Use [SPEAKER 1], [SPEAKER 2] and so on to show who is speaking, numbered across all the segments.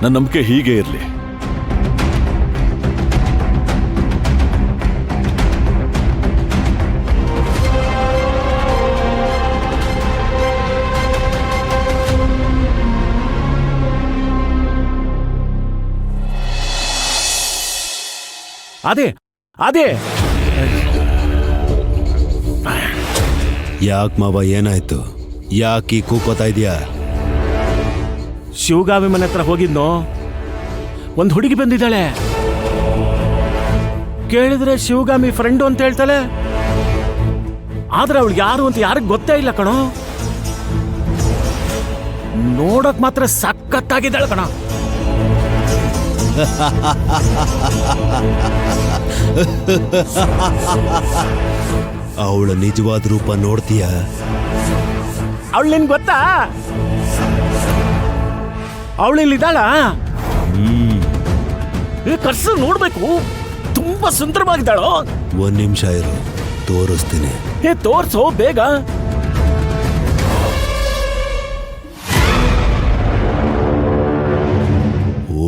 [SPEAKER 1] ನನ್ನ ನಂಬಿಕೆ ಹೀಗೆ ಇರಲಿ.
[SPEAKER 2] ಅದೇ ಅದೇ
[SPEAKER 3] ಯಾಕೆ ಮಾವ, ಏನಾಯ್ತು? ಯಾಕೆ ಕೂಕೋತಾ ಇದೆಯಾ?
[SPEAKER 2] ಶಿವಗಾಮಿ ಮನೆ ಹತ್ರ ಹೋಗಿದ್ನೋ, ಒಂದು ಹುಡುಗಿ ಬಂದಿದ್ದಾಳೆ. ಕೇಳಿದ್ರೆ ಶಿವಗಾಮಿ ಫ್ರೆಂಡು ಅಂತ ಹೇಳ್ತಾಳೆ. ಆದ್ರೆ ಅವಳು ಯಾರು ಅಂತ ಯಾರಿಗೆ ಗೊತ್ತೇ ಇಲ್ಲ ಕಣೋ. ನೋಡಕ್ ಮಾತ್ರ ಸಖತ್ತಾಗಿದ್ದಾಳೆ ಕಣ.
[SPEAKER 3] ಅವಳ ನಿಜವಾದ ರೂಪ ನೋಡ್ತೀಯ?
[SPEAKER 2] ಅವಳು ನಿನ್ ಗೊತ್ತಾ? ಅವಳಿಲ್ಲಿದ್ದಾಳ? ಕರ್ಸ ನೋಡ್ಬೇಕು, ತುಂಬಾ ಸುಂದರವಾಗಿದ್ದಾಳೋ.
[SPEAKER 3] 1 ನಿಮಿಷ ಇರು, ತೋರಿಸ್ತೀನಿ.
[SPEAKER 2] ತೋರ್ಸೋ ಬೇಗ.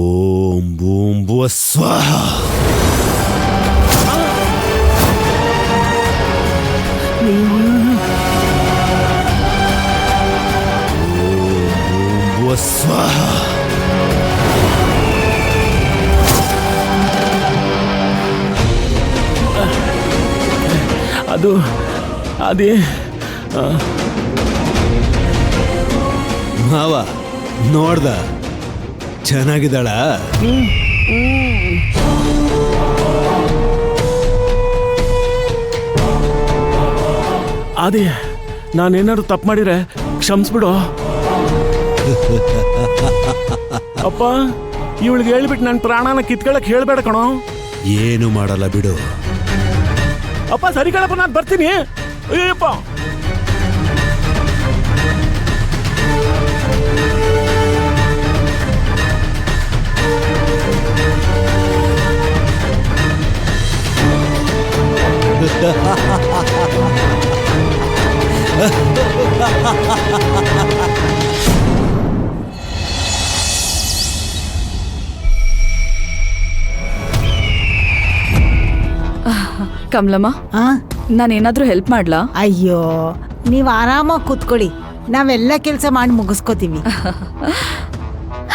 [SPEAKER 3] ಓಂ ಬೂಂ ಭುವ ಸ್ವಾಹ. ಸ್ವಾಹ.
[SPEAKER 2] ಅದು ಅದೇ
[SPEAKER 3] ಮಾವ ನೋಡ್ದ, ಚೆನ್ನಾಗಿದ್ದಾಳ?
[SPEAKER 2] ಅದೇ ನಾನೇನಾದ್ರು ತಪ್ಪು ಮಾಡಿದ್ರೆ ಕ್ಷಮಿಸ್ಬಿಡು ಅಪ್ಪ. ಇವಳಿಗೆ ಹೇಳ್ಬಿಟ್ಟು ನನ್ನ ಪ್ರಾಣನ ಕಿತ್ಕೊಳ್ಳಕ್ ಹೇಳ್ಬೇಡ ಕಣೋ.
[SPEAKER 3] ಏನು ಮಾಡಲ್ಲ ಬಿಡು
[SPEAKER 2] ಅಪ್ಪ. ಸರಿ ಕಣಪ್ಪ, ನಾನು ಬರ್ತೀನಿ. ಅಯ್ಯಪ್ಪ.
[SPEAKER 4] ಕಮಲಮ್ಮ, ನಾನೇನಾದ್ರೂ ಹೆಲ್ಪ್ ಮಾಡ್ಲಾ?
[SPEAKER 5] ಅಯ್ಯೋ, ನೀವು ಆರಾಮಾಗಿ ಕೂತ್ಕೊಳ್ಳಿ, ನಾವೆಲ್ಲ ಕೆಲಸ ಮಾಡಿ ಮುಗಿಸ್ಕೋತೀವಿ.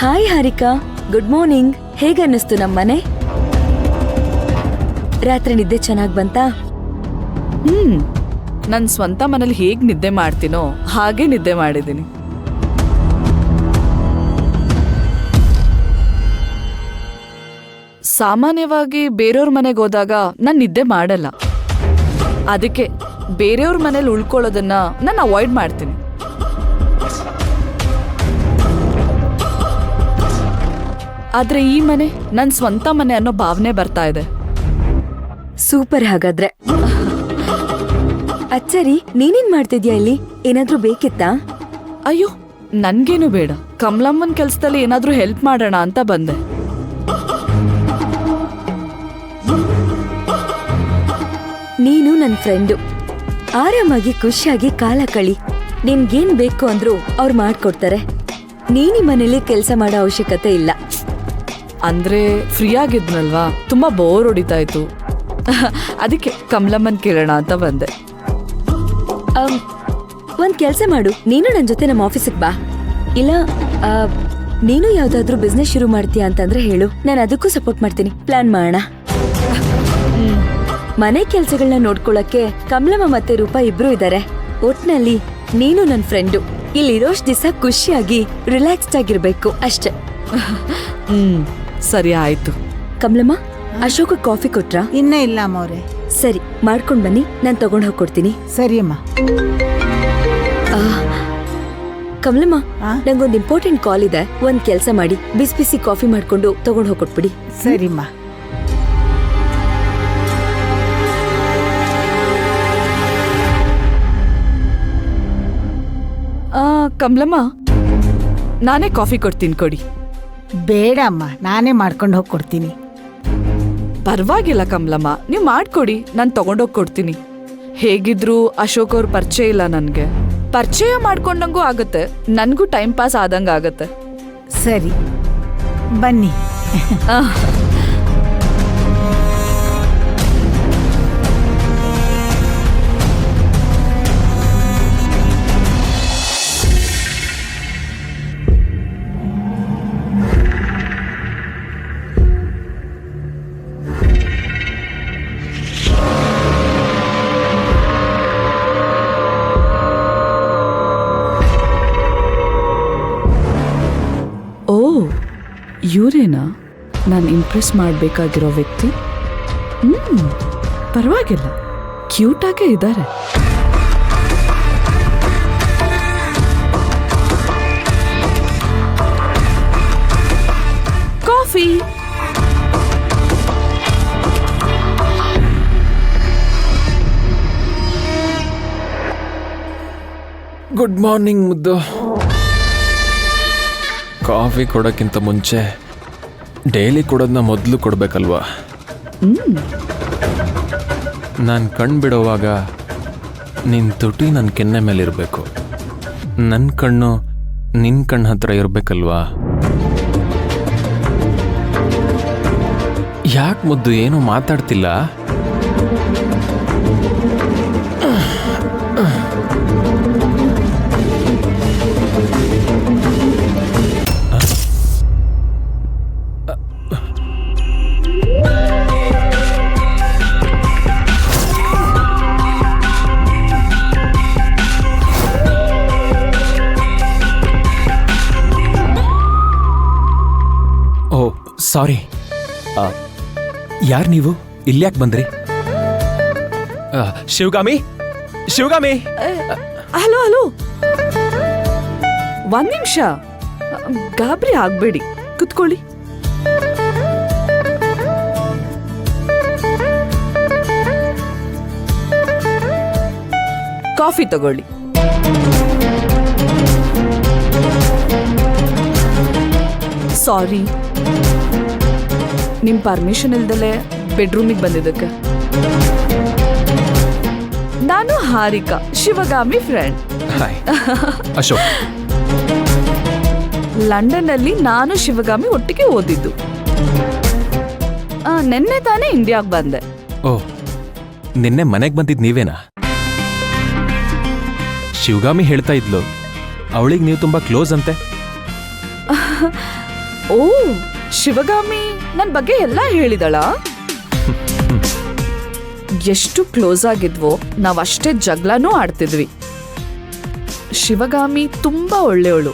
[SPEAKER 6] Hi Harika, good morning. ಹೇಗೆ ಅನ್ನಿಸ್ತು ನಮ್ಮನೆ? ರಾತ್ರಿ ನಿದ್ದೆ ಚೆನ್ನಾಗ್ ಬಂತಾ?
[SPEAKER 4] ನನ್ ಸ್ವಂತ ಮನೇಲಿ ಹೇಗ್ ನಿದ್ದೆ ಮಾಡ್ತೀನೋ ಹಾಗೆ ನಿದ್ದೆ ಮಾಡಿದ್ದೀನಿ. ಸಾಮಾನ್ಯವಾಗಿ ಬೇರೆಯವ್ರ ಮನೆಗೆ ಹೋದಾಗ ನಾನು ನಿದ್ದೆ ಮಾಡಲ್ಲ. ಅದಕ್ಕೆ ಬೇರೆಯವ್ರ ಮನೇಲಿ ಉಳ್ಕೊಳ್ಳೋದನ್ನ ನಾನು ಅವಾಯ್ಡ್ ಮಾಡ್ತೀನಿ. ಆದ್ರೆ ಈ ಮನೆ ನನ್ನ ಸ್ವಂತ ಮನೆ ಅನ್ನೋ ಭಾವನೆ ಬರ್ತಾ ಇದೆ.
[SPEAKER 6] ಸೂಪರ್. ಹಾಗಾದ್ರೆ ಅಚ್ಚರಿ, ನೀನೇನ್ ಮಾಡ್ತಿದ್ಯಾ ಇಲ್ಲಿ? ಏನಾದ್ರೂ ಬೇಕಿತ್ತಾ?
[SPEAKER 4] ಅಯ್ಯೋ, ನನ್ಗೇನು ಬೇಡ. ಕಮಲಮ್ಮನ್ ಕೆಲ್ಸದಲ್ಲಿ ಏನಾದ್ರೂ ಹೆಲ್ಪ್ ಮಾಡೋಣ ಅಂತ ಬಂದೆ.
[SPEAKER 6] ನೀನು ನನ್ನ ಫ್ರೆಂಡು, ಆರಾಮಾಗಿ ಖುಷಿಯಾಗಿ ಕಾಲ ಕಳಿ. ನಿನ್ಗೇನ್ ಬೇಕು ಅಂದ್ರೂ ಅವ್ರು ಮಾಡ್ಕೊಡ್ತಾರೆ. ನೀನಿ ಮನೇಲಿ ಕೆಲಸ ಮಾಡೋ ಅವಶ್ಯಕತೆ ಇಲ್ಲ.
[SPEAKER 4] ಅಂದ್ರೆ ಫ್ರೀ ಆಗಿದ್ನಲ್ವಾ, ತುಂಬಾ ಬೋರ್ ಹೊಡಿತಾ ಇತ್ತು. ಅದಕ್ಕೆ ಕಮಲಮ್ಮನ್ ಕೇಳೋಣ ಅಂತ ಬಂದೆ.
[SPEAKER 6] ಒಂದ್ ಕೆಲ್ಸ ಮಾಡು, ನೀನು ನನ್ ಜೊತೆ ನಮ್ಮ ಆಫೀಸಿಗೆ ಬಾ. ಇಲ್ಲ ನೀನು ಯಾವ್ದಾದ್ರು ಬಿಸ್ನೆಸ್ ಶುರು ಮಾಡ್ತೀಯಾ ಅಂತಂದ್ರೆ ಹೇಳು, ನಾನು ಅದಕ್ಕೂ ಸಪೋರ್ಟ್ ಮಾಡ್ತೀನಿ. ಪ್ಲಾನ್ ಮಾಡೋಣ. ಮನೆ ಕೆಲ್ಸಗಳನ್ನ ನೋಡ್ಕೊಳಕ್ಕೆ ಕಮಲಮ್ಮ ಮತ್ತೆ ರೂಪಾ ಇಬ್ರು ಇದಾರೆ. ಒಟ್ನಲ್ಲಿ ನೀನು ನನ್ ಫ್ರೆಂಡು. ಇಲ್ಲಿರೋಷ್ಟು ದಿವಸ ಖುಷಿಯಾಗಿ ರಿಲ್ಯಾಕ್ಸ್ಡ್ ಆಗಿರ್ಬೇಕು ಅಷ್ಟೇ.
[SPEAKER 4] ಸರಿ ಆಯ್ತು.
[SPEAKER 6] ಕಮಲಮ್ಮ, ಅಶೋಕ ಕಾಫಿ ಕೊಟ್ರಾ?
[SPEAKER 5] ಇನ್ನ ಇಲ್ಲ ಅಮ್ಮವ್ರೆ.
[SPEAKER 6] ಸರಿ, ಮಾಡ್ಕೊಂಡ್ ಬನ್ನಿ, ನಾನ್ ತಗೊಂಡ್ ಹೋಗ್ಕೊಡ್ತೀನಿ.
[SPEAKER 5] ಸರಿ ಅಮ್ಮ.
[SPEAKER 6] ಕಮಲಮ್ಮ, ನಂಗೊಂದು ಇಂಪಾರ್ಟೆಂಟ್ ಕಾಲ್ ಇದೆ. ಒಂದ್ ಕೆಲ್ಸ ಮಾಡಿ, ಬಿಸಿ ಬಿಸಿ ಕಾಫಿ ಮಾಡ್ಕೊಂಡು ತಗೊಂಡ್ ಹೋಗ್ಕೊಟ್ಬಿಡಿ.
[SPEAKER 5] ಸರಿಮ್ಮ.
[SPEAKER 4] ಕಮಲಮ್ಮ, ನಾನೇ ಕಾಫಿ ಕೊಡ್ತೀನಿ, ಕೊಡಿ.
[SPEAKER 5] ಬೇಡ ಅಮ್ಮ, ನಾನೇ ಮಾಡ್ಕೊಂಡು ಹೋಗಿ ಕೊಡ್ತೀನಿ.
[SPEAKER 4] ಪರವಾಗಿಲ್ಲ ಕಮಲಮ್ಮ, ನೀವು ಮಾಡ್ಕೊಡಿ, ನಾನು ತಗೊಂಡೋಗಿ ಕೊಡ್ತೀನಿ. ಹೇಗಿದ್ರು ಅಶೋಕ್ ಅವ್ರ ಪರಿಚಯ ಇಲ್ಲ ನನ್ಗೆ. ಪರಿಚಯ ಮಾಡ್ಕೊಂಡಂಗೂ ಆಗತ್ತೆ, ನನ್ಗೂ ಟೈಮ್ ಪಾಸ್ ಆದಂಗ ಆಗತ್ತೆ.
[SPEAKER 5] ಸರಿ, ಬನ್ನಿ.
[SPEAKER 4] ಓ, ಇವರೇನಾ ನಾನು ಇಂಪ್ರೆಸ್ ಮಾಡಬೇಕಾಗಿರೋ ವ್ಯಕ್ತಿ? ಪರವಾಗಿಲ್ಲ, ಕ್ಯೂಟಾಗೇ ಇದ್ದಾರೆ. ಕಾಫಿ.
[SPEAKER 1] ಗುಡ್ ಮಾರ್ನಿಂಗ್ ಮುದ್ದು. ಕಾಫಿ ಕೊಡೋಕ್ಕಿಂತ ಮುಂಚೆ ಡೈಲಿ ಕೊಡೋದನ್ನ ಮೊದಲು ಕೊಡಬೇಕಲ್ವಾ? ನಾನು ಕಣ್ಣು ಬಿಡೋವಾಗ ನಿನ್ನ ತುಟಿ ನನ್ನ ಕೆನ್ನೆ ಮೇಲೆ ಇರಬೇಕು, ನನ್ನ ಕಣ್ಣು ನಿನ್ನ ಕಣ್ಣು ಹತ್ರ ಇರಬೇಕಲ್ವಾ? ಯಾಕೆ ಮುದ್ದು ಏನೂ ಮಾತಾಡ್ತಿಲ್ಲ? ಓ ಸಾರಿ, ಯಾರು ನೀವು? ಇಲ್ಲಿ ಯಾಕೆ ಬಂದ್ರಿ? ಶಿವಗಾಮಿ, ಶಿವಗಾಮಿ.
[SPEAKER 4] ಹಲೋ ಹಲೋ, ಒಂದ್ ನಿಮಿಷ, ಗಾಬರಿ ಆಗ್ಬೇಡಿ, ಕುತ್ಕೊಳ್ಳಿ. ಕಾಫಿ ತಗೊಳ್ಳಿ. ಸಾರಿ, ನಿಮ್ ಪರ್ಮಿಷನ್ ಇಲ್ದಲೆ ಬೆಡ್ರೂಮಿಗೆ ಬಂದಿದ್ದಕ್ಕೆ. ನಾನು Harika, Shivagami friend.
[SPEAKER 1] Hi Ashok.
[SPEAKER 4] London ಅಲ್ಲಿ ನಾನು ಶಿವಗಾಮಿ ಒಟ್ಟಿಗೆ ಓದಿದ್ದು. ನೆನ್ನೆ ತಾನೇ ಇಂಡಿಯಾಗ್ ಬಂದೆ.
[SPEAKER 1] ಓ, ನಿನ್ನೆ ಮನೆಗೆ ಬಂದಿದ್ದು ನೀವೇನಾ? ಶಿವಗಾಮಿ ಹೇಳ್ತಾ ಇದ್ಲು ಅವಳಿಗೆ ನೀವು ತುಂಬಾ ಕ್ಲೋಸ್ ಅಂತೆ.
[SPEAKER 4] ಓ, ಶಿವಗಾಮಿ ನನ್ ಬಗ್ಗೆ ಎಲ್ಲ ಹೇಳಿದಳ. ಎಷ್ಟು ಕ್ಲೋಸ್ ಆಗಿದ್ವೋ, ನಾವಷ್ಟೇ ಜಗಳನೂ ಆಡ್ತಿದ್ವಿ. ಶಿವಗಾಮಿ ತುಂಬಾ ಒಳ್ಳೆಯವಳು.